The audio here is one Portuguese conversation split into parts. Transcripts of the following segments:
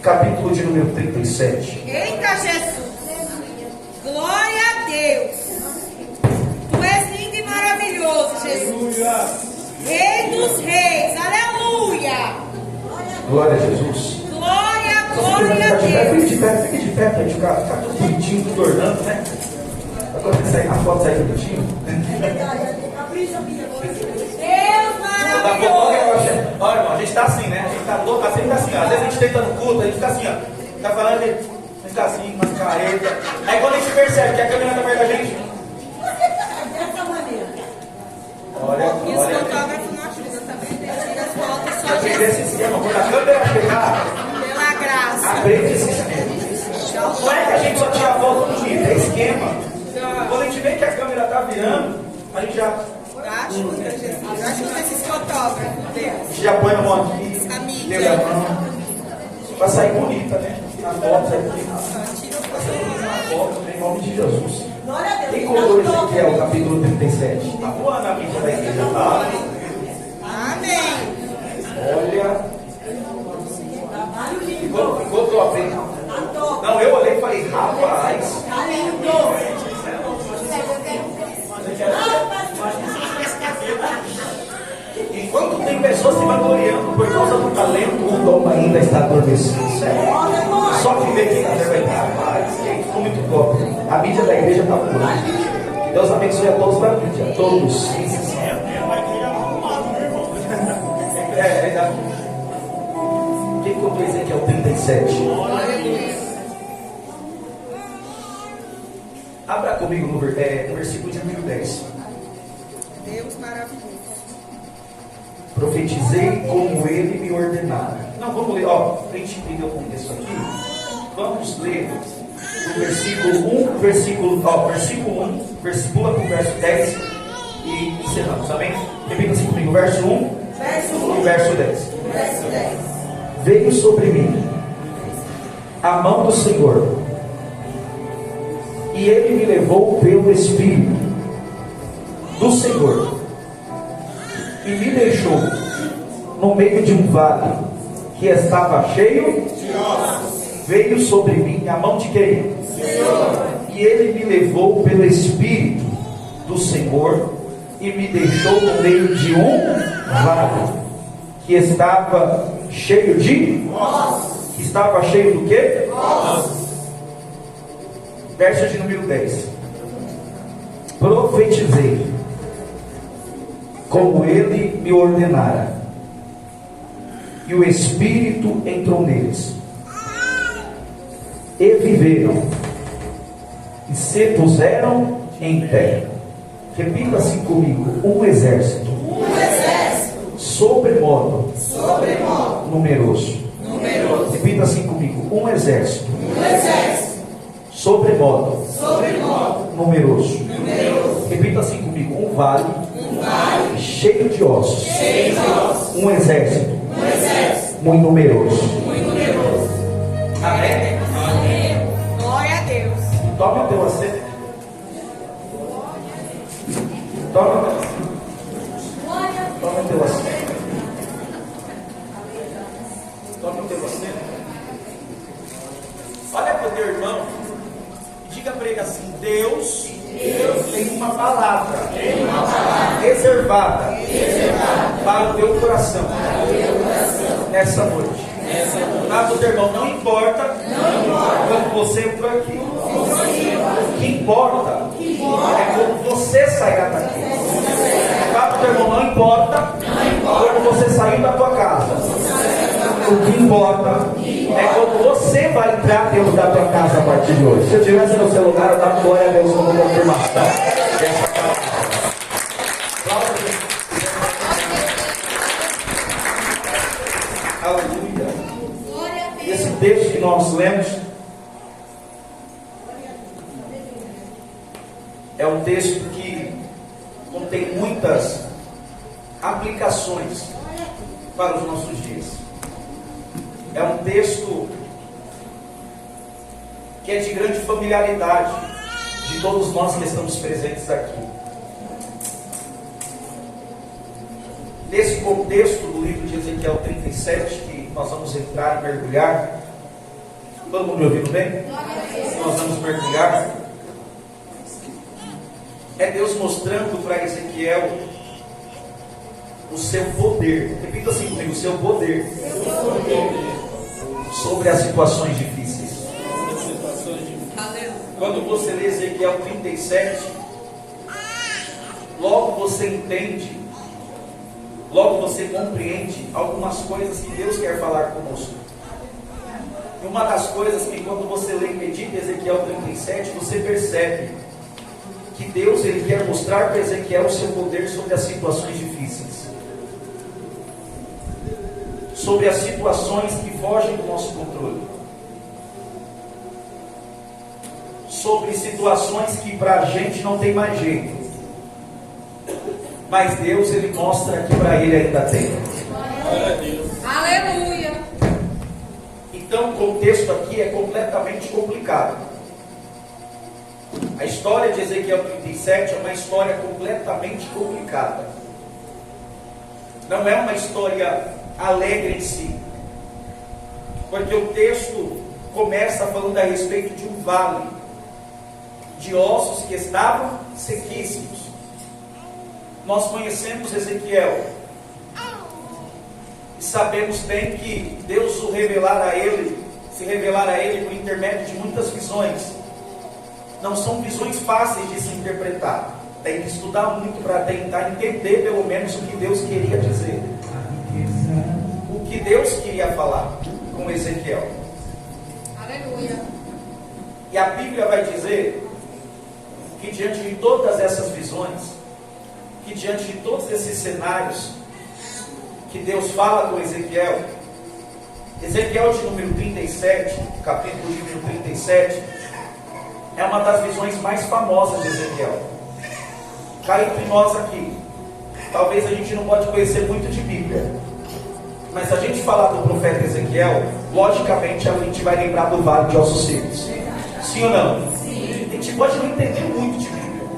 capítulo de número 37. Eita Jesus! Glória a Deus! Tu és lindo e maravilhoso, Jesus! Rei dos reis! Aleluia! Glória a Jesus. Glória a Fique de Deus! pé, fique de pé para ficar tudo bonitinho, tudo ornando, né? Agora que sair na foto, sair bonitinho. Deus maravilhoso! Olha, irmão, a gente está assim, né? A gente está louco, assim, tá assim, ó. Às vezes a gente tenta no culto, a gente fica assim, ó. Tá falando, a gente fica assim, umas caretas. Aí quando a gente percebe que a câmera está perto da gente. Olha. E os fotógrafos não ajudam, tá vendo? Ele tira as fotos só Aprender esse esquema, quando a câmera chegar, pela graça. aprende esse esquema. Não é que a gente só tira foto no dia, é esquema. Quando a gente vê que a câmera está virando, a gente já. Ajuda, Jesus. Ajuda esses fotógrafos, Deus. A gente já põe a mão aqui, leva a mão. Vai sair bonita, né? Na foto, sai bonita. Tira o foto. Em nome de Jesus. Quem colocou Ezequiel, capítulo 37? Tá voando a mídia da igreja, tá? Amém. Olha. Ficou top, hein? Não, eu olhei e falei, rapaz. Enquanto tem pessoas se vangloriando por causa do talento, o dom ainda está adormecido. Só que vê que vai estar, rapaz. Ficou muito top. A mídia da igreja está boa. Deus abençoe a todos da mídia. Todos. Quem contou Ezequiel 37? Abra comigo no versículo de número 10. Deus maravilhoso. Profetizei como ele me ordenara. Não, vamos ler, ó, para a gente entender o contexto aqui. Vamos ler o versículo 1, pula para o verso 10 e encerramos, amém? Repita assim comigo, verso 1 e verso 10. Veio sobre mim a mão do Senhor, e ele me levou pelo Espírito do Senhor, e me deixou no meio de um vale que estava cheio de ossos. Veio sobre mim a mão de quem? Senhor. E ele me levou pelo Espírito do Senhor e me deixou no meio de um vale que estava cheio de ossos. Estava cheio do quê? Ossos. Verso de número 10. Profetizei como ele me ordenara, e o Espírito entrou neles, e viveram, e se puseram em pé. Repita assim comigo: um exército, sobremodo numeroso. Repita assim comigo: um exército, sobremodo numeroso. Repita assim comigo: um vale cheio de ossos. Um exército muito numeroso. Amém? Glória a Deus. Tome o teu assento. Tome o teu assento. Tome o teu assento. Olha para o teu irmão e diga para ele assim: Deus tem uma palavra reservada para o teu coração nessa noite. Para o teu irmão, não importa como você entrou aqui. O que importa é como você sairá daqui. Para o teu irmão, não importa como você saiu da tua casa. O que importa é como você vai entrar dentro da tua casa a partir de hoje. Se eu estivesse no seu lugar, eu dava glória a Deus como confirmação dessa palavra. Aleluia. Esse texto que nós lemos é um texto que contém muitas aplicações para os nossos dias. É um texto que é de grande familiaridade de todos nós que estamos presentes aqui. Nesse contexto do livro de Ezequiel 37, que nós vamos entrar e mergulhar, Todo mundo me ouvindo bem? Nós vamos mergulhar. É Deus mostrando para Ezequiel o seu poder. Repita assim comigo: o seu poder sobre as situações difíceis. Quando você lê Ezequiel 37, logo você entende, logo você compreende algumas coisas que Deus quer falar conosco. E uma das coisas que quando você lê e medita Ezequiel 37, você percebe que Deus ele quer mostrar para Ezequiel o seu poder sobre as situações difíceis, sobre as situações que fogem do nosso controle, sobre situações que para a gente não tem mais jeito, mas Deus ele mostra que para ele ainda tem. Aleluia. Então o contexto aqui é completamente complicado. A história de Ezequiel 37 é uma história completamente complicada. Não é uma história alegre em si, porque o texto começa falando a respeito de um vale de ossos que estavam sequíssimos. Nós conhecemos Ezequiel e sabemos bem que Deus se revelar a ele por intermédio de muitas visões. Não são visões fáceis de se interpretar. Tem que estudar muito para tentar entender pelo menos o que Deus queria dizer, o que Deus queria falar com Ezequiel. Aleluia. E a Bíblia vai dizer que diante de todas essas visões, que diante de todos esses cenários que Deus fala com Ezequiel, Ezequiel de número 37, capítulo de número 37, é uma das visões mais famosas de Ezequiel. Cá entre nós aqui, talvez a gente não pode conhecer muito de Bíblia, mas se a gente falar do profeta Ezequiel, logicamente a gente vai lembrar do vale de ossos secos. Sim ou não? Sim. A gente pode não entender muito de Bíblia,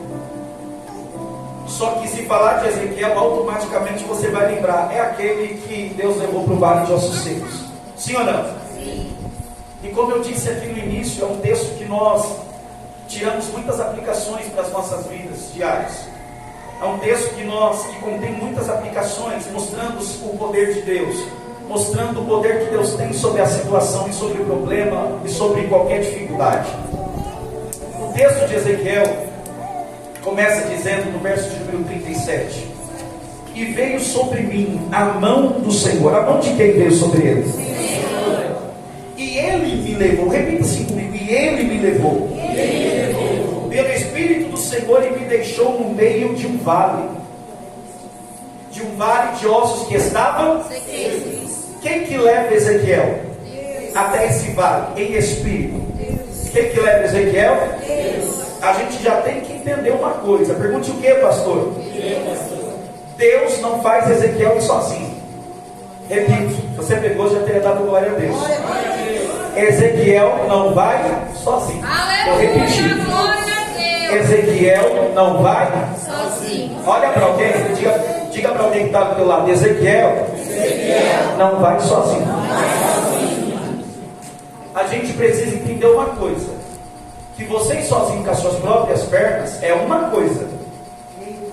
só que se falar de Ezequiel, automaticamente você vai lembrar, é aquele que Deus levou para o vale de ossos secos. Sim ou não? Sim. E como eu disse aqui no início, é um texto que nós tiramos muitas aplicações para as nossas vidas diárias. É um texto que contém muitas aplicações, mostrando o poder de Deus, mostrando o poder que Deus tem sobre a situação e sobre o problema e sobre qualquer dificuldade. O texto de Ezequiel começa dizendo no verso de número 37: e veio sobre mim a mão do Senhor. A mão de quem veio sobre ele? Senhor. E ele me levou. Repita assim comigo: e ele me levou pelo Espírito do Senhor e me deixou no meio de um vale de ossos que estavam sequíssimos. Quem que leva Ezequiel até esse vale? Em espírito. Quem que leva Ezequiel? A gente já tem que entender uma coisa. Pergunte o que, pastor? Deus não faz Ezequiel ir sozinho. Repito, se você pegou, já teria dado glória a Deus. Ezequiel não vai sozinho. Vou repetir. Ezequiel não vai sozinho. Olha para alguém, diga para alguém que está do teu lado: Ezequiel não vai sozinho. A gente precisa entender uma coisa: que você ir sozinho com as suas próprias pernas é uma coisa,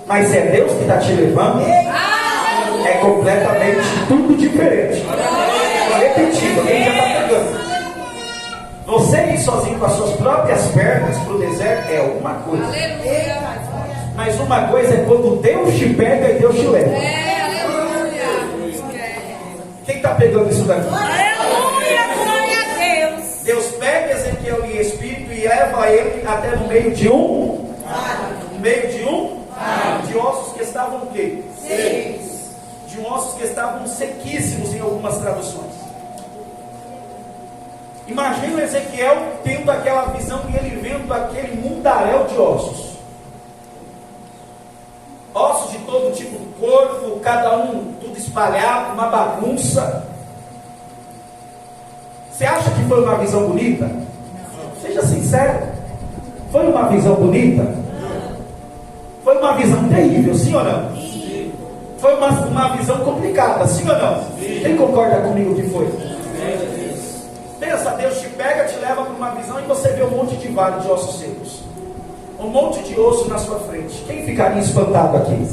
mas é Deus que está te levando, é completamente tudo diferente. Vou repetir, alguém já está pegando. Você ir sozinho com as suas próprias pernas para o deserto é uma coisa. Aleluia. Mas uma coisa é quando Deus te pega e Deus te leva. Aleluia. Quem está pegando isso daqui? Aleluia, glória a Deus. Deus pega Ezequiel em espírito e leva ele até no meio de de ossos que estavam o quê? De ossos que estavam sequíssimos em algumas traduções. Imagina Ezequiel tendo aquela visão e ele vendo aquele mundaréu de ossos. Ossos de todo tipo do corpo, cada um tudo espalhado, uma bagunça. Você acha que foi uma visão bonita? Seja sincero. Foi uma visão bonita? Foi uma visão terrível, sim ou não? Sim. Foi uma visão complicada, sim ou não? Quem concorda comigo que foi? Pensa Deus te pega, te leva para uma visão e você vê um monte de vale de ossos secos, um monte de osso na sua frente. Quem ficaria espantado aqui?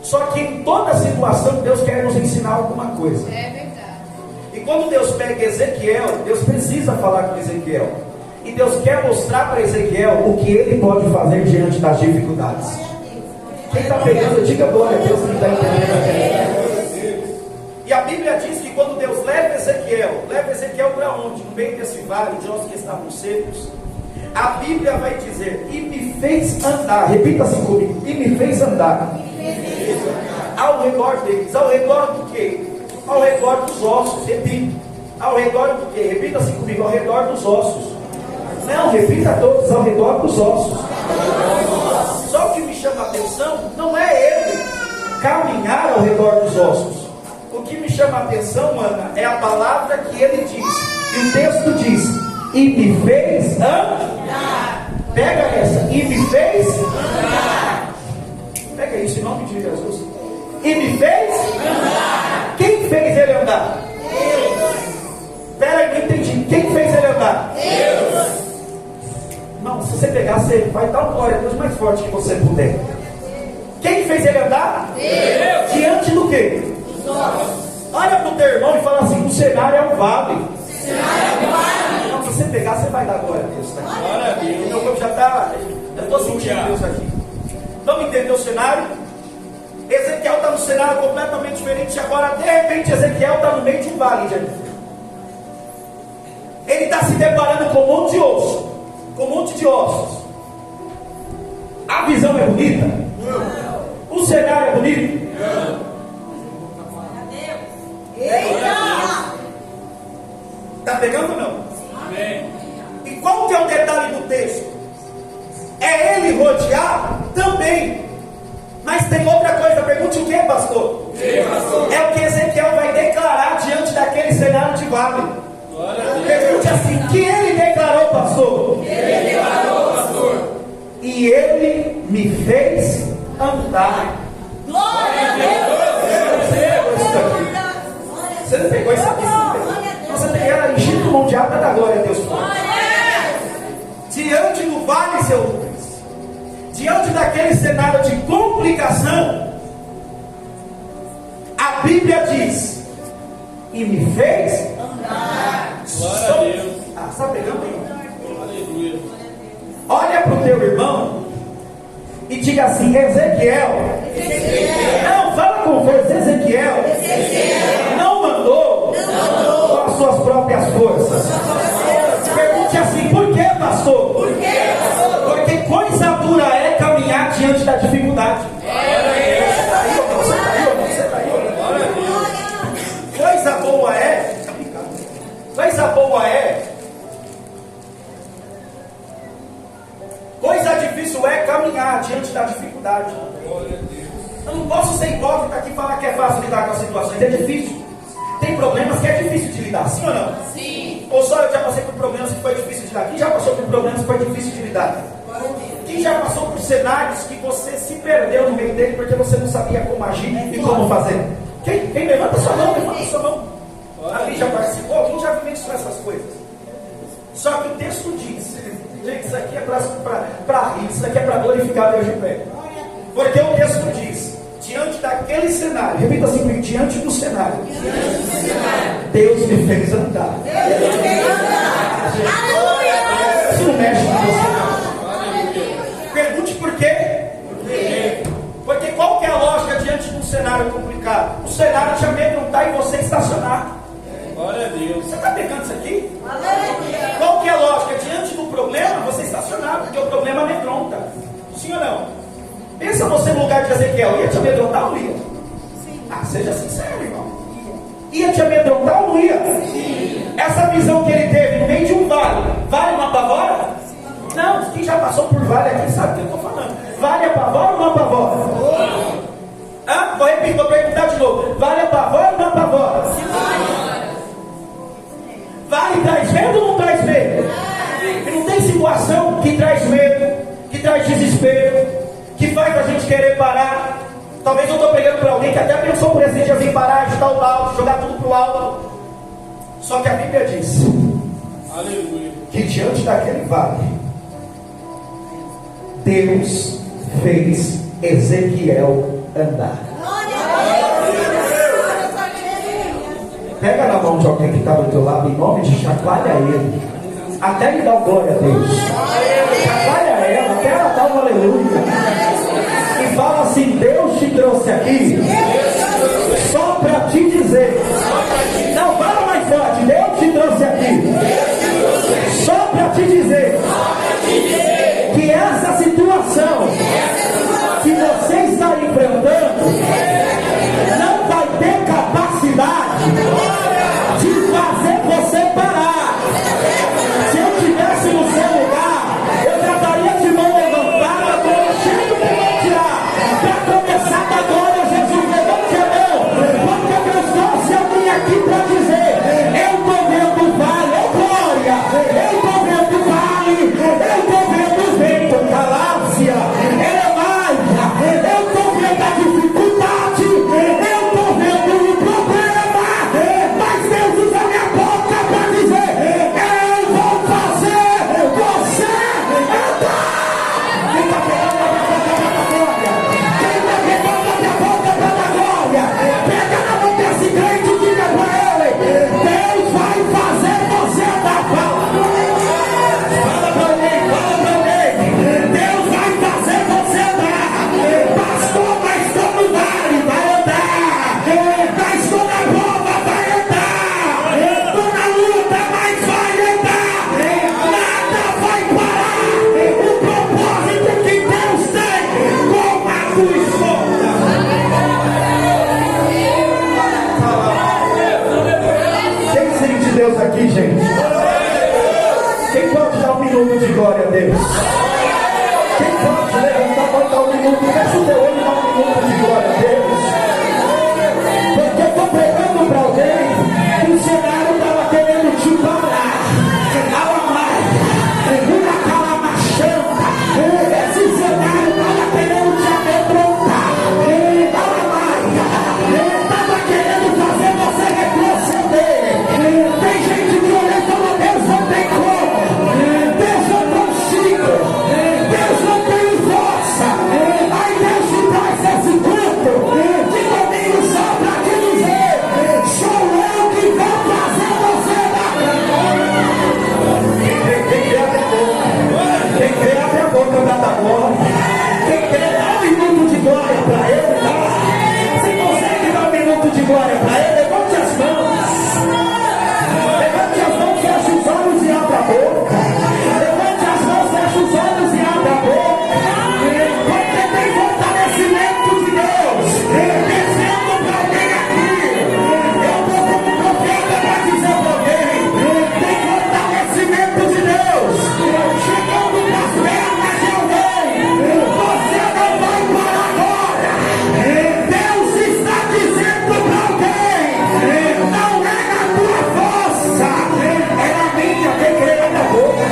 Só que em toda situação Deus quer nos ensinar alguma coisa. É verdade. E quando Deus pega Ezequiel, Deus precisa falar com Ezequiel. E Deus quer mostrar para Ezequiel o que ele pode fazer diante das dificuldades. Quem está pegando, diga glória a Deus que está entendendo. E a Bíblia diz que quando Deus leva Ezequiel para onde? No meio desse vale de ossos que estavam secos. A Bíblia vai dizer, e me fez andar, repita assim comigo, e me fez andar ao redor deles. Ao redor do quê? Ao redor dos ossos, repita. Ao redor do quê? Repita assim comigo, ao redor dos ossos. Não, repita todos, ao redor dos ossos. Só o que me chama a atenção não é ele caminhar ao redor dos ossos. O que me chama a atenção, Ana, é a palavra que ele diz. E o texto diz, e me fez andar. Pega essa, e me fez andar. Pega isso em nome de Jesus. E me fez andar. Quem fez ele andar? Deus. Pera aí, não entendi. Quem fez ele andar? Deus. Não, se você pegar, você vai dar uma glória a Deus mais forte que você puder. Quem fez ele andar? Deus. Diante do quê? Dos ossos. Olha para o teu irmão e fala assim, o cenário é um vale. Não, se você pegar, você vai dar glória a Deus. Tá? Glória a Deus. Meu corpo já está. Eu estou sentindo Deus aqui. Vamos entender o cenário? Ezequiel está no cenário completamente diferente. Agora, de repente, Ezequiel está no meio de um vale, gente. Ele está se deparando com um monte de osso. Com um monte de ossos. A visão é bonita? Não. O cenário é bonito? Não. Está pegando ou não? Amém. E qual que é o detalhe do texto? É ele rodear também. Mas tem outra coisa, pergunte o que, pastor? É o que Ezequiel vai declarar diante daquele cenário de vale. Pergunte assim, que ele declarou, pastor? Ele declarou, pastor. E ele me fez andar. Glória a Deus! Você não pegou isso aqui? Você tem ela Egito Mundial para dar glória a Deus. Diante do vale, seu Lucas, diante daquele cenário de complicação, a Bíblia diz, e me fez andar. Glória a Deus. Ah, está pegando aí? Aleluia. Olha para o teu irmão e diga assim, Ezequiel. Não, fala com força, Ezequiel. Não mandou com as suas próprias forças. Pergunte assim, por que, pastor? Porque coisa dura é caminhar diante da dificuldade. Coisa boa é. Coisa difícil é caminhar diante da dificuldade. Eu não posso ser hipócrita aqui e falar que é fácil lidar com as situações. É difícil. Tem problemas que é difícil de lidar, sim ou não? Sim. Ou só eu já passei por problemas que foi difícil de lidar? Quem já passou por problemas que foi difícil de lidar? Quem já passou por cenários que você se perdeu no meio dele porque você não sabia como agir e como fazer? Quem levanta sua mão, levanta sua mão. Ali já participou? Quem já vivenciou essas coisas? Só que o texto diz, gente, isso aqui é para rir, isso aqui é para glorificar Deus de pé. Porque o texto diz, diante daquele cenário, repita assim comigo, diante do cenário, Deus me fez andar. Isso não mexe com você. Pergunte por quê? Porque qual que é a lógica diante de um cenário complicado? O cenário te amedrontar e você estacionar. Glória a Deus. Você está pegando isso aqui? Qual que é a lógica? Diante do problema, você estacionar, porque o problema amedronta. Sim ou não? Pensa você no lugar de Ezequiel, ia te amedrontar ou não ia? Sim. Ah, seja sincero, irmão. Ia te amedrontar ou não ia? Sim. Essa visão que ele teve no meio de um vale, vale não apavora? Não, quem já passou por vale aqui sabe o que eu estou falando. Vale apavora ou não apavora? Vou repetir, vou perguntar de novo. Vale apavora ou não apavora? Vale traz medo ou não traz medo? E não tem situação que traz medo, que traz desespero, que faz a gente querer parar. Talvez eu estou pregando para alguém que até pensou por esse dia vir parar, de tal, jogar tudo para o alto. Só que a Bíblia diz que diante daquele vale, Deus fez Ezequiel andar. Pega na mão de alguém que está do teu lado, em nome de chacoalha ele, até ele dar glória a Deus. Chacoalha ela, até ela dar um aleluia. E fala assim: Deus te trouxe aqui só para te dizer. Não, fala mais forte. Deus te trouxe aqui só para te dizer que essa situação que você está enfrentando não vai ter capacidade de fazer você parar. Se eu estivesse no seu lugar, eu trataria de mão levantada, com cheio de tirar, para começar da glória a Jesus. Levante a mão, porque Deus trouxe alguém aqui para dizer: eu estou vendo o vale, é glória, eu estou vendo o vale, eu estou vendo o vento, galáxia, eu estou vendo a dificuldade, eu estou vendo o problema, mas Deus usa minha boca para dizer: eu vou fazer você andar. Quem está pegando a minha boca para a glória? Quem está pegando a minha boca para a glória? Pega na mão desse crente e diga para ele: Deus vai fazer você andar. Fala para alguém, fala para alguém. Deus vai fazer você andar. Pastor, mas estou no vale, vai andar. Mas estou na prova, vai andar. Estou na luta, mas vai andar. Nada vai parar o propósito que Deus tem com a tua história. Quem sente Deus aqui, gente? Quem pode dar um minuto de glória a Deus? Quem pode levantar, pode dar um minuto? Fecha o teu olho e dá um minuto de glória a Deus. Porque eu estou pregando para alguém que o cenário estava querendo te parar. Uma calamachanta. Esse cenário estava querendo te amedrontar. Estava querendo fazer você retroceder. Tem gente que olha e fala: Deus não tem como, Deus não consigo, Deus não tem força. Aí Deus te traz esse culto de domingo só para te dizer: sou eu que vou fazer você dar. Quem crê abre a boca para dar glória. Quem crê dá um minuto de glória para ele. Se consegue dar um minuto de glória para ele, levante as mãos. Levante as mãos, feche os olhos e abra a boca. Levante as mãos, feche os olhos e abra a boca. Porque tem fortalecimento de Deus descendo para alguém aqui. Eu estou como profeta para dizer para alguém: tem fortalecimento de Deus chegando nas pernas de alguém. Você não vai parar agora. Deus está dizendo para alguém: não é na tua força, é na minha. Quem crê na boca,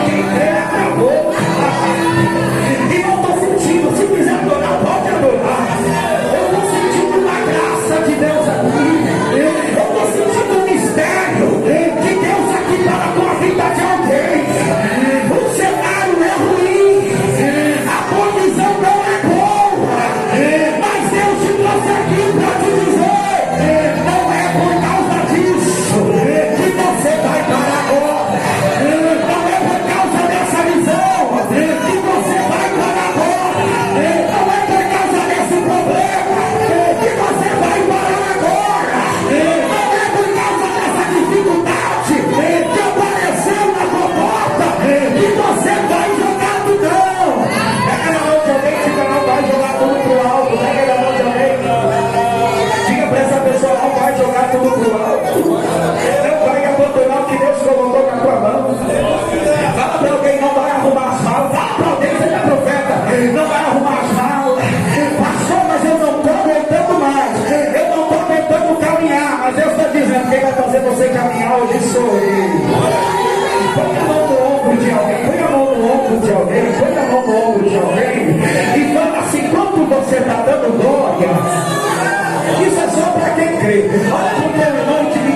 quem crê na boca. E eu estou sentindo, se quiser adorar, pode adorar. Eu estou sentindo uma graça de Deus aqui. Eu estou sentindo um mistério de Deus aqui para a tua vida de alguém. O cenário é ruim, a condição não é boa, mas Deus te trouxe aqui para te dizer: não é por causa disso que você vai parar agora. Não é por causa dessa visão que você vai parar agora. Não é por causa desse problema que você vai parar agora. Não é por causa dessa dificuldade que apareceu na tua porta que você vai jogar tudo, não. Pega na mão de alguém, diga: não vai jogar tudo pro alto. Pega na mão de alguém, diga para essa pessoa: não vai jogar tudo pro alto. Não vai abandonar o que Deus colocou na tua mão. Fala para alguém: não vai arrumar as malas. Fala para alguém, seja profeta: não vai arrumar as malas. Pastor, mas eu não estou aguentando mais, eu não estou aguentando caminhar. Mas Deus está dizendo: quem vai fazer você caminhar hoje sou eu. Põe a mão no ombro de alguém, põe a mão no ombro de alguém, põe a mão no ombro de alguém e fala assim: quando você está dando glória, isso é só para quem crê. Olha para o teu irmão e diga: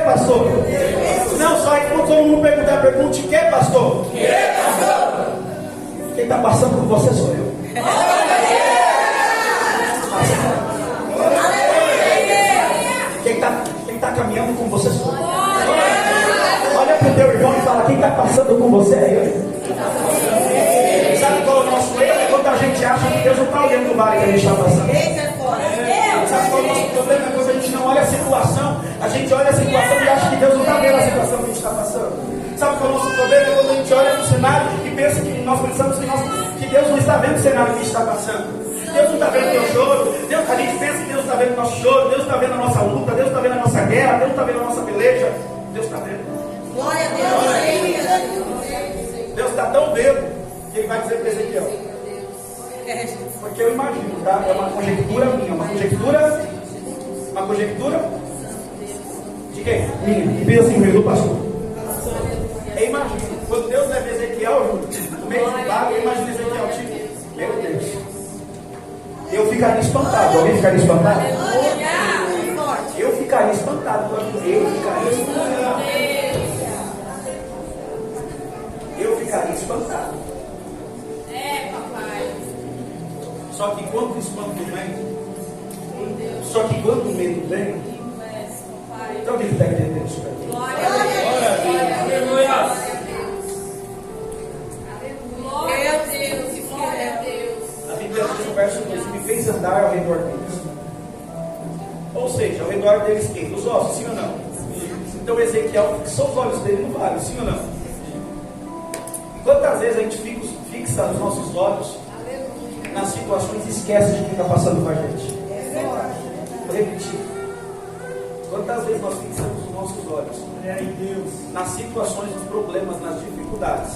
pastor? Não, só aí quando todo mundo perguntar, pergunte o que, pastor? Quem está passando por você sou eu. Quem está caminhando com você sou eu. Olha para o teu irmão e fala: quem está passando com você é eu. Sabe qual é o nosso erro? É quando a gente acha que Deus não está olhando o vale que a gente está passando. Sabe qual é o nosso problema? É quando a gente não olha a situação. A gente olha a situação e acha que Deus não está vendo a situação que a gente está passando. Sabe qual é o nosso problema? É quando a gente olha para o cenário e pensa que nós pensamos que Deus não está vendo o cenário que a gente está passando. Deus não está vendo o teu choro. A gente pensa que Deus está vendo o nosso choro. Deus está vendo a nossa luta. Deus está vendo a nossa guerra. Deus está vendo a nossa peleja. Deus está vendo. Glória a Deus. Deus está tão vendo que Ele vai dizer para Ezequiel. Porque eu imagino, tá? É uma conjectura minha. Uma conjectura de quem? Minha. E pensa assim, do pastor. Eu imagino. Quando Deus leva Ezequiel no meio do vale, eu imagino Ezequiel tipo: meu Deus. Eu ficaria espantado. Alguém ficaria espantado? Eu ficaria espantado. Eu ficaria espantado. Papai. Só que quando o espanto vem, só que quando o medo vem, então alguém está entendendo isso para mim? Glória a Deus. Aleluia. Glória a Deus. Glória a Deus. A Bíblia diz no verso 2: me fez andar ao redor deles. Ou seja, ao redor deles quem? Os ossos, sim ou não? Então Ezequiel fixou os olhos dele no vale, sim ou não? E quantas vezes a gente fixa os nossos olhos nas situações e esquece de quem está passando com a gente? Vou repetir. Quantas vezes nós fixamos os nossos olhos nas situações, nos problemas, nas dificuldades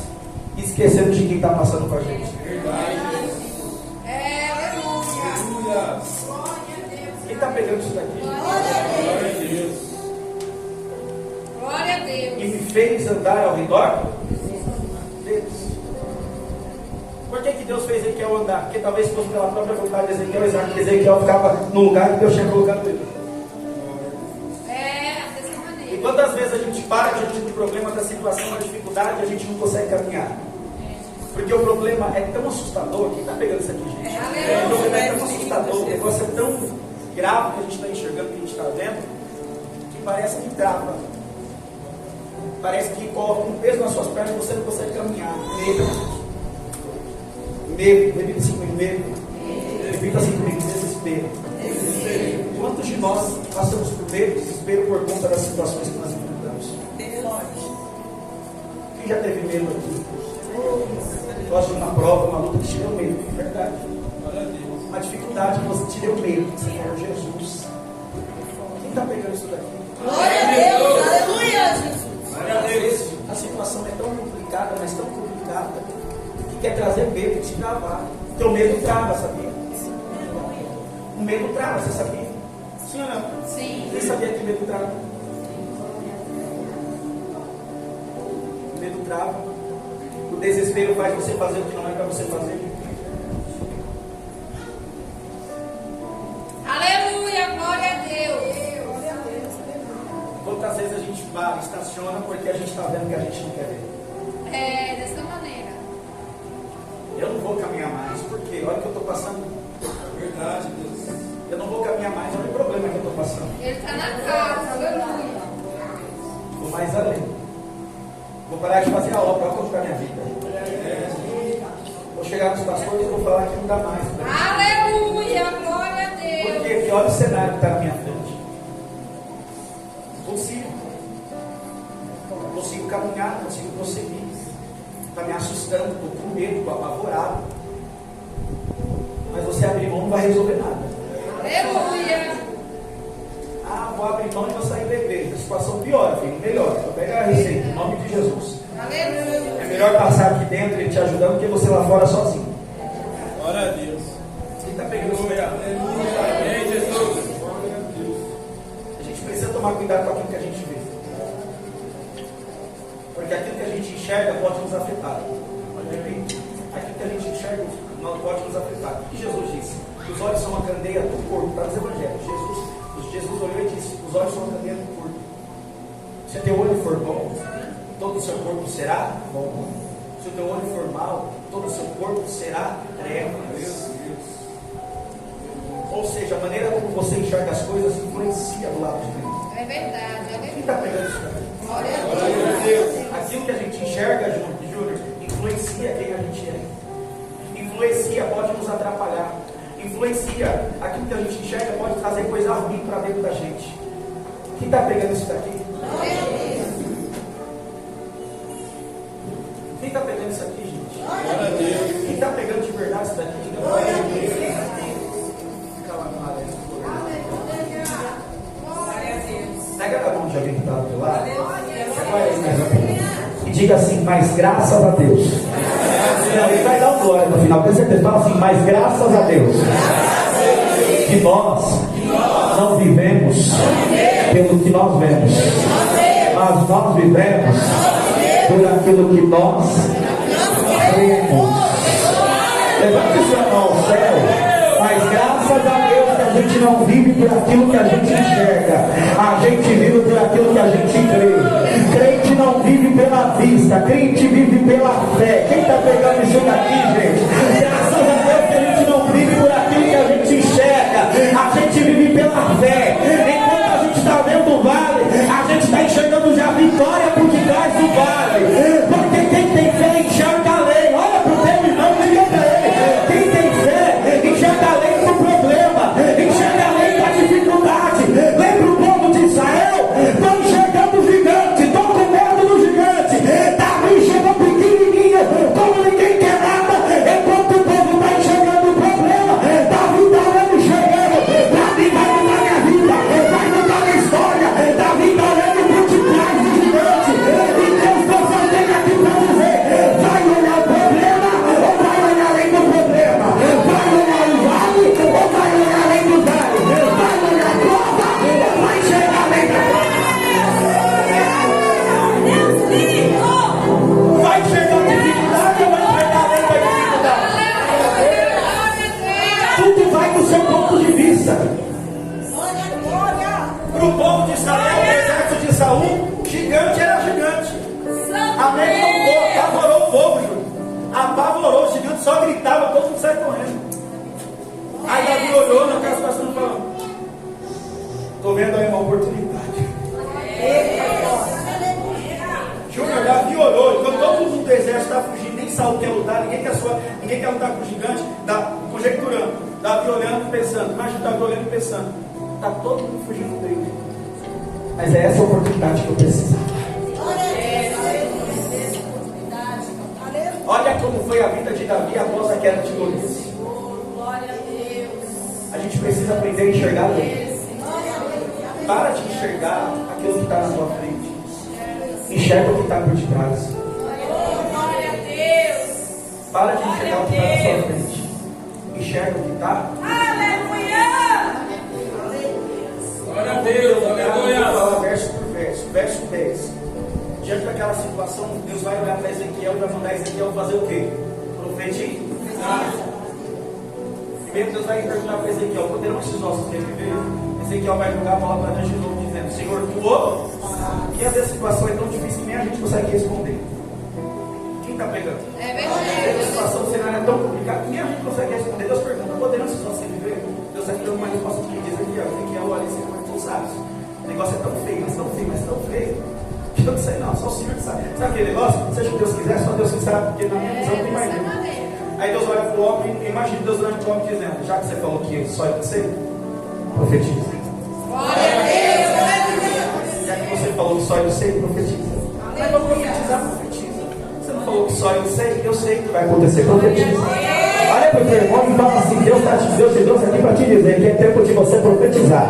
e esquecemos de quem está passando com a gente? Aleluia. Quem está pegando isso daqui? Glória a Deus. E me fez andar ao redor deles. Por que Deus fez Ezequiel andar? Porque talvez fosse pela própria vontade de Ezequiel, Ezequiel ficava no lugar que Deus tinha colocado ele. Dessa maneira. E quantas vezes a gente para diante do problema, da situação, da dificuldade, e a gente não consegue caminhar? Porque o problema é tão assustador. Quem está pegando isso aqui, gente? O problema é tão assustador, o negócio é tão grave que a gente está enxergando, que a gente está vendo, que parece que trava. Parece que coloca um peso nas suas pernas e você não consegue caminhar. Medo, repita assim comigo, medo. Repita assim comigo, desespero. Quantos de nós passamos por medo, desespero por conta das situações que nós enfrentamos? Quem já teve medo aqui? Gosta de uma prova, uma luta que te deu medo, é verdade. Uma dificuldade que você te deu medo, você falou: Jesus. Quem está pegando isso daqui? Glória a Deus. Aleluia, Jesus. Às vezes a situação é tão complicada, mas tão complicada, que quer trazer medo e te travar. Teu medo trava, sabia? O medo trava, você sabia? Sim ou não? Sim. Quem sabia que medo trava? O medo trava. O desespero faz você fazer o que não é para você fazer. Aleluia, glória a Deus. Quantas vezes a gente para, estaciona porque a gente está vendo que a gente não quer ver? Dessa maneira. Eu não vou caminhar mais, porque olha o que eu estou passando. Verdade, Deus. Eu não vou caminhar mais, olha o problema que eu estou passando. Ele está na casa, aleluia. Vou mais além. Vou parar de fazer a obra, olha como está a minha vida. Vou chegar nos pastores e vou falar que não dá mais. Aleluia, glória a Deus. Por quê? Porque olha o cenário que está na minha frente. Consigo caminhar, consigo prosseguir. Está me assustando, estou com medo, estou apavorado. Mas você abrir mão não vai resolver nada. Aleluia. Vou abrir mão e vou sair da igreja. A situação piora, filho, melhor. Vou pegar a receita, em nome de Jesus. Aleluia. É melhor passar aqui dentro ele te ajudando do que você lá fora sozinho. Glória a Deus. Você está pegando isso. Amém, Jesus. A gente precisa tomar cuidado com aquilo que a gente vê. Porque aquilo que a gente enxerga pode nos afetar. Repito, aquilo que a gente enxerga pode nos afetar. O que Jesus disse? Os olhos são a candeia do corpo. Está nos evangelhos. Jesus olhou e disse: os olhos são a candeia do corpo. Se o teu olho for bom, todo o seu corpo será bom. Se o teu olho for mau, todo o seu corpo será trevas. Ou seja, a maneira como você enxerga as coisas influencia do lado de Deus. É verdade. Quem está pegando isso daqui? Glória a Deus. Aquilo que a gente enxerga, Júnior, influencia quem a gente é. Influencia, pode nos atrapalhar. Influencia, aquilo que a gente enxerga pode trazer coisa ruim para dentro da gente. Quem está pegando isso daqui? Quem está pegando isso aqui, gente? Quem está pegando de verdade isso daqui? Fica lá no lado. Pega a mão de alguém que está do teu lado. E diga assim, mas graças a Deus. Não, ele vai dar um glória no final, tenho certeza. Fala assim, mas graças a Deus que nós não vivemos pelo que nós vemos, mas nós vivemos por aquilo que nós cremos. Levante sua mão ao céu. Mas graças a Deus que a gente não vive por aquilo que a gente enxerga, a gente vive por aquilo que a gente crê. Crente não vive pela vista, crente vive pela fé. Quem está pegando isso daqui, gente? Graças a Deus que a gente não vive por aquilo que a gente enxerga, a gente vive pela fé. Enquanto a gente está vendo o vale, a gente está enxergando já a vitória por detrás do vale. Porque quem tem fé enxerga a lei. Olha para o teu irmão e diga para ele: quem tem fé enxerga a lei do problema, enxerga a lei da dificuldade. Lembra o povo de Israel? Estão enxergando o gigante, estão com medo do gigante. Davi chegou pequenininho, como ninguém quer nada, enquanto o povo está enxergando o problema, Davi está olhando enxergando. Davi vai mudar minha vida, vai mudar minha história. Davi está olhando por detrás do gigante. E Deus não só tem aqui para dizer: vai olhar o problema ou vai olhar além do problema? Vai olhar o vale ou vai olhar além do vale? Vai olhar a prova ou vai enxergar além da prova? Vai enxergar a dificuldade ou vai enxergar além da dificuldade? Tudo vai do seu ponto de vista. Para o povo de Israel, o exército de Saul, gigante era gigante. Amém? Apavorou o povo, Júlio. Apavorou, o gigante só gritava, todo mundo sai correndo. Aí Davi olhou na casa passando e falou: estou vendo aí uma oportunidade. Júnior, Davi olhou, enquanto todo mundo do exército está fugindo, nem Saul quer lutar, ninguém quer lutar com o gigante, conjecturando. Davi olhando e pensando, imagina Davi olhando e pensando: está todo mundo fugindo dele. Mas é essa oportunidade que eu preciso. Olha como foi a vida de Davi após a queda de Golias. A gente precisa aprender a enxergar Deus. Para de enxergar aquilo que está na sua frente. Enxerga o que está por detrás. Para de enxergar o que está na sua frente. Enxerga o que está. Glória a Deus, aleluia. Eu vou falar verso por verso. Verso 10. Diante daquela situação, Deus vai olhar para Ezequiel e vai mandar Ezequiel fazer o quê? Profetizar. Primeiro Deus vai perguntar para Ezequiel: poderão esses nossos reviver? Ezequiel vai jogar a bola para Deus de novo, dizendo: Senhor, tu ouve? E às vezes a situação é tão difícil que nem a gente consegue responder. Quem está pegando? É A situação, o cenário é tão complicado que nem a gente consegue responder. Deus pergunta: poderão esses nossos reviver? Deus aqui deu uma resposta que diz: Ezequiel, olha, esse é tu sabes. O negócio é tão feio, mas tão feio, mas tão feio, que eu não sei não, só o Senhor que sabe. Sabe aquele negócio? Seja o que Deus quiser, só Deus que sabe, porque na minha visão não tem mais ninguém. Aí Deus olha para o homem, imagina Deus olhando para o homem dizendo: já que você falou que só eu sei, profetiza. Já que você falou que só eu sei, profetiza. Mas vou profetizar, profetiza. Você não falou que só eu sei que vai acontecer, profetiza. Olha para o teu irmão e fala assim: Deus te trouxe aqui para te dizer que é tempo de você profetizar.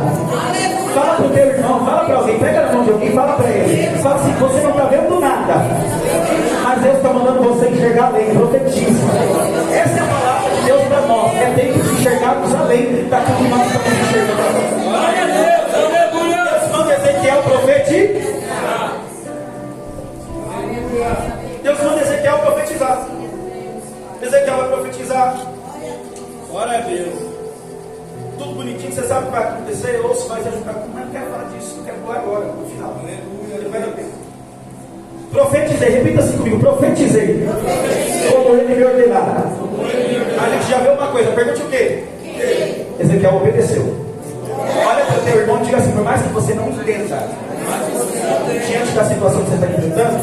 Fala para o teu irmão, fala para alguém, pega na mão de alguém e fala para ele. Fala assim: você não está vendo nada, mas Deus está mandando você enxergar além, profetiza. Essa é a palavra de Deus para nós. É tempo de enxergarmos além daquilo que nós estamos enxergando. Glória a Deus, aleluia. Deus manda Ezequiel profetizar. Deus manda Ezequiel profetizar. Ezequiel vai profetizar. Glória a Deus. Tudo bonitinho, você sabe o que vai acontecer, ou se vai ajudar. Mas não quero falar disso, não quero falar agora, no final. Eu vai dar tempo. Profetizei, repita assim comigo, profetizei. Como ele me ordenara. A gente já vê uma coisa, pergunte o quê? Ezequiel obedeceu. Olha para o teu irmão e diga assim, por mais que você não entenda, diante da situação que você está enfrentando,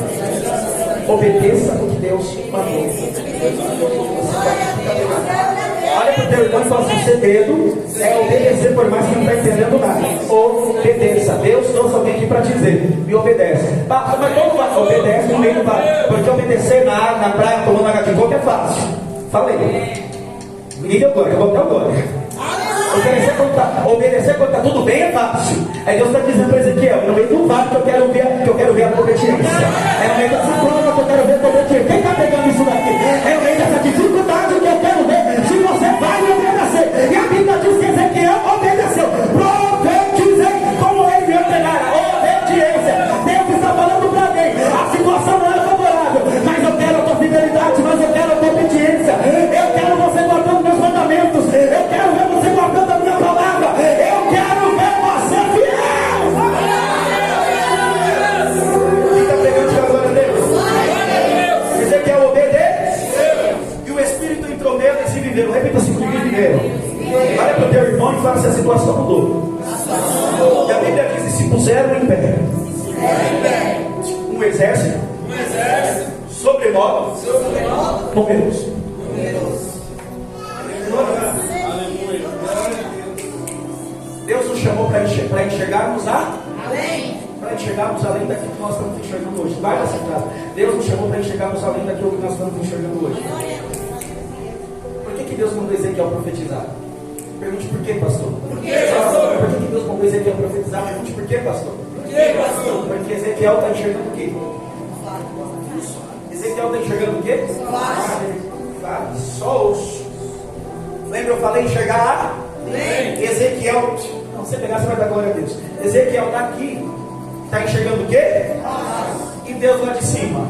obedeça o que Deus mandou. Olha para o teu irmão e fala assim, segredo é obedecer por mais que não está entendendo nada. Obedeça. Deus trouxe alguém aqui para te dizer, me obedece. Mas como vai? Obedece no meio do vale. Porque obedecer na praia, tomando água de coco é fácil. Falei. Ninguém deu glória, eu vou dar glória. Obedecer quando está tudo bem é fácil. Aí Deus está dizendo para Ezequiel, no meio do vale que eu quero ver a obediência. É no meio dessa prova que eu quero ver a obediência. Quem está pegando isso daqui? É no meio dessa dificuldade que eu quero ver se você vai obedecer. E a Bíblia diz que Ezequiel obedeceu. Profetizei como ele me ordenara. Obediência. Deus está falando para alguém. A situação não é favorável, mas eu quero a tua fidelidade, mas eu quero a tua obediência. Eu quero você guardando meus mandamentos. Eu quero ver você guardando a minha palavra. Eu quero ver você fiel. Quem está pegando a glória a Deus? Ezequiel obedeceu. E o Espírito entrou nele e se viveram. Repita assim comigo, viveram. Olha para o teu irmão e fala se a situação mudou. E a Bíblia diz: e se puseram em pé. Um exército. Sobremodo. Numeroso. Deus nos chamou para enxergarmos além. Para enxergarmos além daquilo que nós estamos enxergando hoje. Vai nessa frase. Deus nos chamou para enxergarmos além daquilo que nós estamos enxergando hoje. Por que Deus mandou Ezequiel profetizar? Pergunte por quê, pastor? Por que Deus mandou Ezequiel profetizar? Pergunte por quê, pastor? Porque Ezequiel está enxergando o quê? Ezequiel está enxergando o quê? Só osso. Lembra, eu falei enxergar Ezequiel. Não, se você pegar, você vai dar glória a Deus. Ezequiel está aqui. Está enxergando o quê? E Deus lá de cima.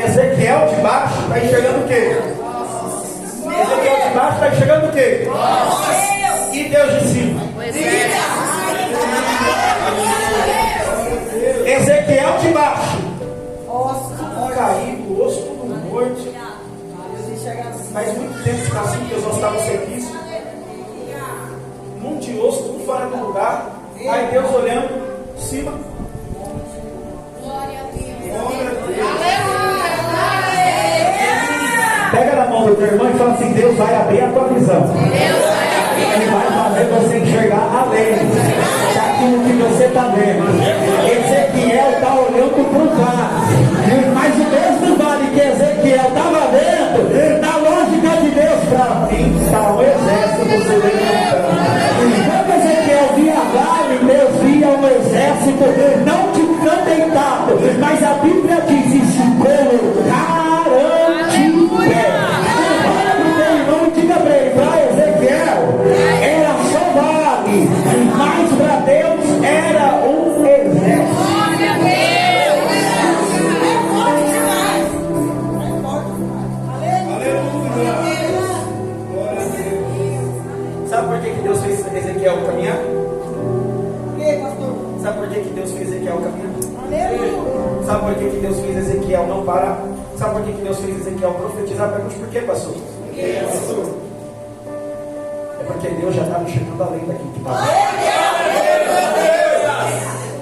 Ezequiel de baixo está enxergando o quê? Ezequiel de baixo está enxergando o quê? E Deus de cima. Ezequiel de baixo. Tudo caído, osso tudo morto. Faz muito tempo que assim que nós estávamos serviço. Um monte de osso, tudo fora do lugar. Aí Deus olhando de cima. Pega na mão do teu irmão e fala assim: Deus vai abrir a tua visão. Ele vai fazer você enxergar além daquilo que você está vendo. Ezequiel está olhando para o vale, mas o mesmo vale que Ezequiel estava vendo, na lógica de Deus, para mim está o exército se levantando. Quando Ezequiel via vale, Deus via um exército não ficando deitado, mas a Bíblia diz: e se colocaram de pé. Olha para o teu irmão e diga para ele: para Ezequiel era só vale, mas para Deus era um exército. Sabe por que Deus fez Ezequiel caminhar? Sabe por que Deus fez Ezequiel caminhar? Sabe por que Deus fez Ezequiel não parar? Sabe por que Deus fez Ezequiel profetizar? Pergunte por quê, pastor? É porque Deus já estava enxergando além daquilo que estava.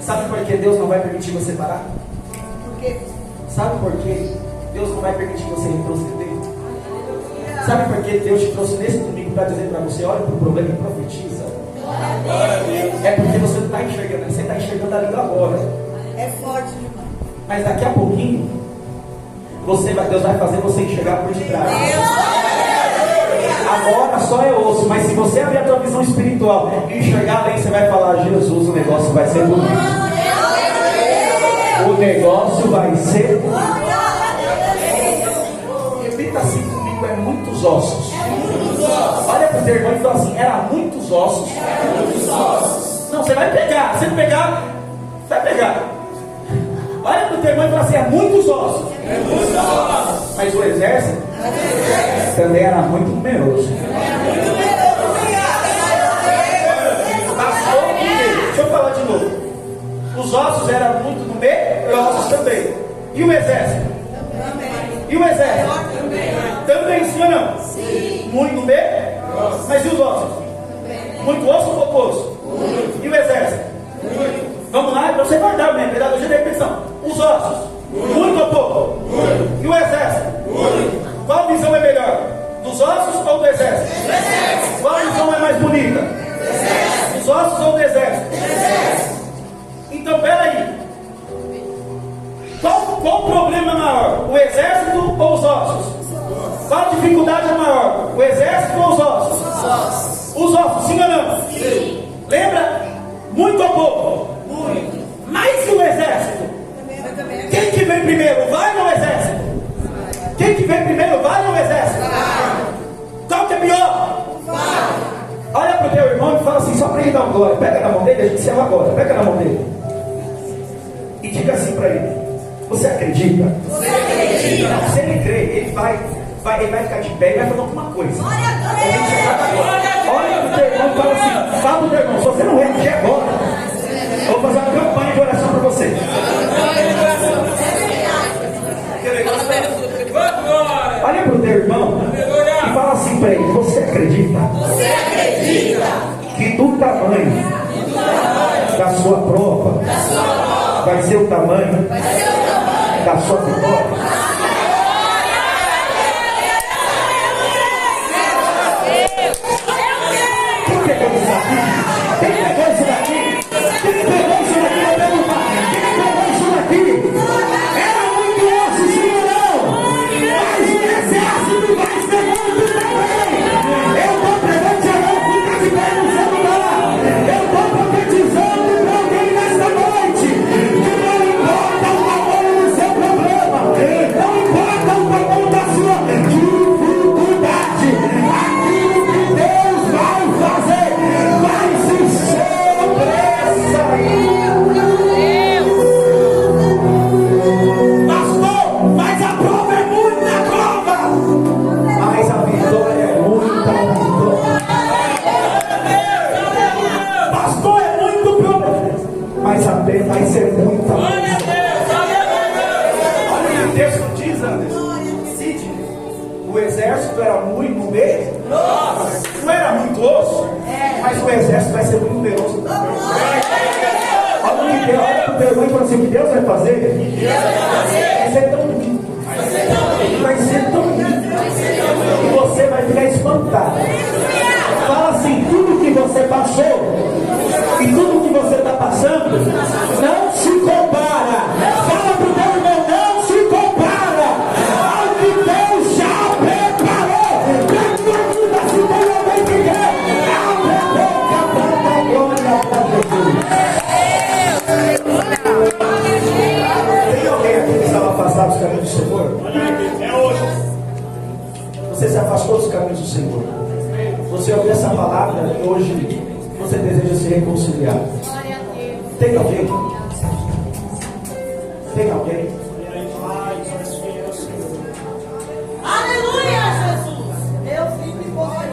Sabe por que Deus não vai permitir você parar? Sabe por que Deus não vai permitir você retroceder? Sabe por que Deus te trouxe nesse domingo para dizer para você: olha para o problema e profetiza? É porque você não está enxergando, você está enxergando ali agora. É forte demais. Mas daqui a pouquinho, Deus vai fazer você enxergar por detrás. Agora só é osso, mas se você abrir a tua visão espiritual e enxergar além, você vai falar: Jesus, o negócio vai ser bonito. O negócio vai ser. Repita assim comigo: é muitos ossos. Olha para o teu irmão e fala assim: era muitos ossos. Não, você vai pegar. Se pegar, vai pegar. Olha para o teu irmão e fala assim: é muitos ossos. Mas o exército também era muito numeroso. Os ossos eram muito numerosos também. E o exército? E o exército? Também, sim ou não? Sim. Muito numeroso. Mas e os ossos? Muito osso ou pouco osso? E o exército? Vamos lá, para você guardar mesmo, pedagogia da repetição. Os ossos? Muito ou pouco? E o exército? Qual visão é melhor? Dos ossos ou do exército? Qual visão é mais bonita? Dos ossos ou do exército? Então, peraí. Qual o problema maior? O exército ou os ossos? Qual a dificuldade é maior? O exército ou os ossos? Os ossos, sim ou não? Sim. Lembra? Muito ou pouco? Muito. Mais que o exército? Quem que vem primeiro? Vai ou o exército? Quem que vem primeiro? Vai ou o exército? Qual que é pior? Olha para o teu irmão e fala assim, só para ele dar um glória. Pega na mão dele, a gente encerra agora. Pega na mão dele. E diga assim para ele: você acredita? Você acredita? Se ele crer, ele vai ficar de pé e vai fazer alguma coisa. Olha para o teu irmão e fala assim: fala para o teu irmão, se você não reagir agora, eu vou fazer uma campanha de oração para você. Olha para o teu irmão e fala assim para ele: você acredita? Você acredita que do tamanho da sua prova vai ser o tamanho da sua vitória? Quem pegou isso daqui? Quem pegou isso daqui? Quem pegou isso daqui? Eu perguntar. Quem pegou isso daqui? Era muito osso, sim ou não? Mas o exército vai ser muito também. Eu estou profetizando, fica de pé no seu lugar. Eu estou profetizando para alguém nesta noite que não importa o tamanho do seu problema, não importa o tamanho da sua dificuldade, aquilo que Deus vai fazer vai se sobressair. Pastor, mas a prova é muita prova, mas a vitória é muita vitória. Pastor, é muito problema, mas a pena vai ser muita vitória. Olha o que o texto diz, Anderson. Sidney, o exército era muito numeroso. Não era muito osso, mas o exército vai ser muito numeroso também. Olha para o teu irmão e fala assim: o que Deus vai fazer? Vai ser tão lindo. Vai ser tão lindo. E você vai ficar espantado. Fala assim: tudo que você passou e tudo que você está passando não se compara. Fala para o teu irmão: não se compara ao que Deus já preparou para a tua vida. Se tem alguém que quer, abre a boca para dar glória para Jesus. Tem alguém aqui que estava afastado dos caminhos do Senhor? É hoje. Você se afastou dos caminhos do Senhor. Você ouviu essa palavra e hoje você deseja se reconciliar. Tem alguém? Tem alguém? Aleluia, Jesus. Meu filho e glória.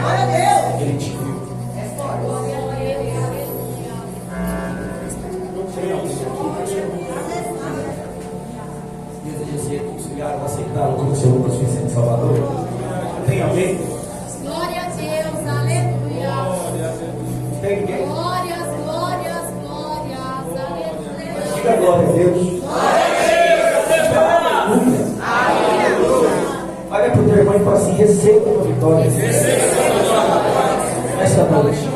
Glória a Deus. Ele te viu. É forte. Deseja se reconciliar, aceitá-lo como seu Senhor e Senhor Salvador? Tem alguém? Glória a Deus, aleluia. Tem ninguém? Glórias, glórias, glórias, aleluia. Diga glória a Deus. Aleluia. Olha para o teu irmão e fala assim: receba a tua vitória. Esta noite.